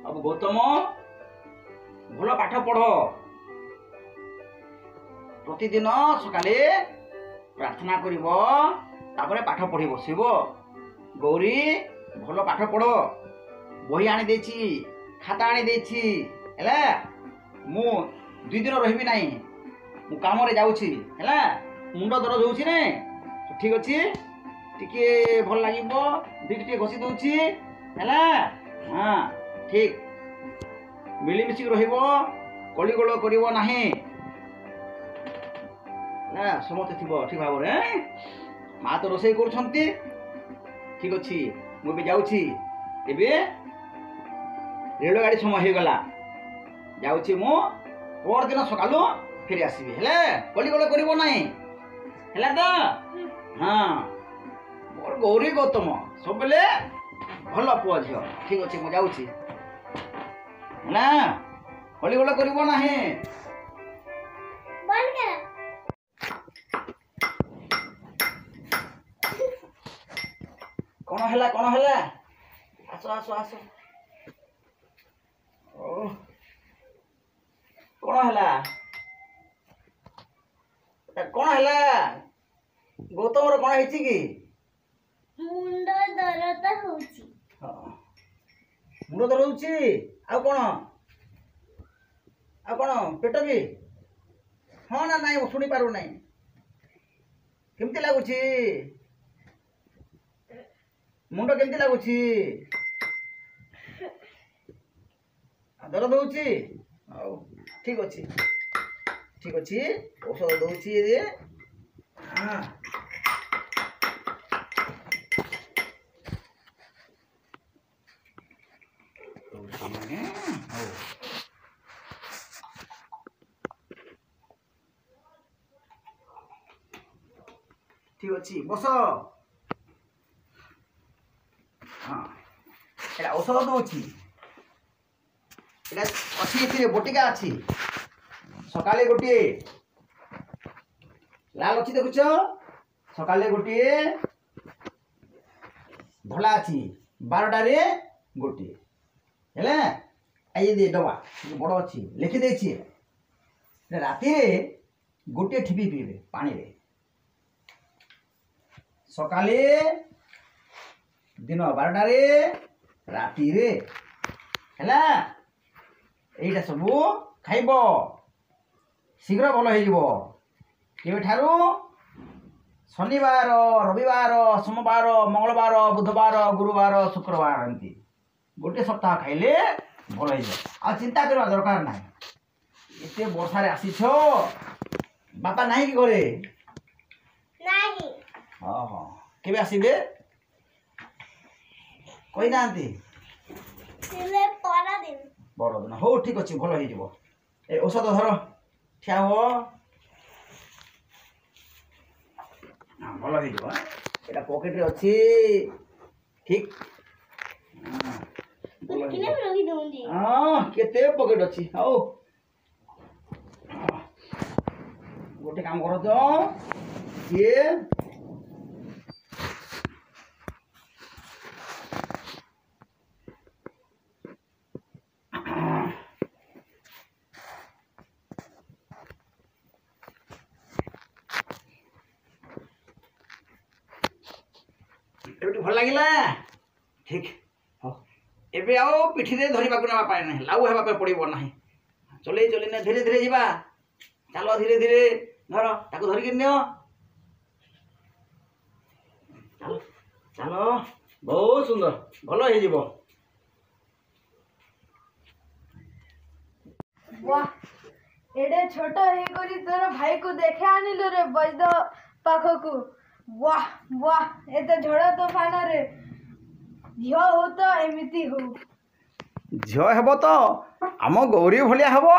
अब गौतम भल पाठ पढ़ प्रतिदिन सकाले प्रार्थना करिब तापरे पाठ पढ़ी बसिब। गौरी भल पाठ पढ़ बही आनी देछि खाता आनी देछि हैला मु 2 दिन रहिबी नाही मु काम रे जाउछि हैला मुंड दर्द होउछि ने ठीक अछि टिके भल लागिबो बिकटे घसी दउछि हैला हां ठीक मिली मिसी रहिबो कली गोल करिवो नाही ना समते थिबो ठीक भाव रे मा तो रोसई करूछंती ठीक अछि मु भी जाउछि एबे रेल गाड़ी समय हो गला जाउछि मु पर दिन सकालु फेरी आसीबी हेले कली गोल करिवो नाही हेला त हां मोर गौरी गौतम सब बेले भल पुआ झियो ठीक अछि मु जाउछि ना कली गोल करिवो नाही बंद कर कोन हैला आसो आसो आसो ओ कोन हैला गौतम रो कोन हेछि की मुंड दर्द होउची मुंड दर्द होउची आ कोन पेट भी हां ना नाही सुनी पारु नाही केमती लागुची मुंड केमती लागुची दर्द होउची आओ ठीक अछि औषध दउची रे हां ठीक अछि बस हाँ एटा औषध दउची एटा अछि एथिरे बटिका अछि सकाले गोटे लाल अच्छी देखुच सकाले गोटे धला अच्छी 12टा रे गोटे हेले आई दे डबा बड़ अच्छी लिखि देछि राति रे गोटे ठिपी पीबे पानी रे सकाले दिन 12टा रे राति रे हैला एइटा सब खाइबो शीघ्र भल हो केबे ठारू शनिवार रविवार सोमवार मंगलवार बुधवार गुरुवार शुक्रवार एमती गोटे सप्ताह खाइले भल हो चिंता करवा दरकार ना एते वर्षा रे आसी छो बापा नाही कि घरे नाही हां हां केबे आसीबे कोइ नांती सिले परा दिन बड़ दिन हो ठीक अछि भल हो जिवो ए औषध धर ठिया हो भल हो जिवो एटा पॉकेट रे अछि ठीक किने रही दोंदी हां केते पॉकेट अछि हो गोटे काम करो तो ये भल लगिला ठीक हाँ एबे आओ पिठी दे धरिबा को ना पाए नहीं लाउ हेबा पे पड़िबो नहीं चले ने धीरे धीरे जीवा चलो धीरे धीरे धर ताको धरि के नियो चलो चलो बहुत सुंदर भल हे जीवो वाह एडे छोट हे करी तोर भाई को देखे आनिलो रे वैद्य पाखकू वाह वाह ए तो झड़ तूफान रे झियो हो तो एमिति हो झियो हेबो तो आम गौरी भलिया हेबो।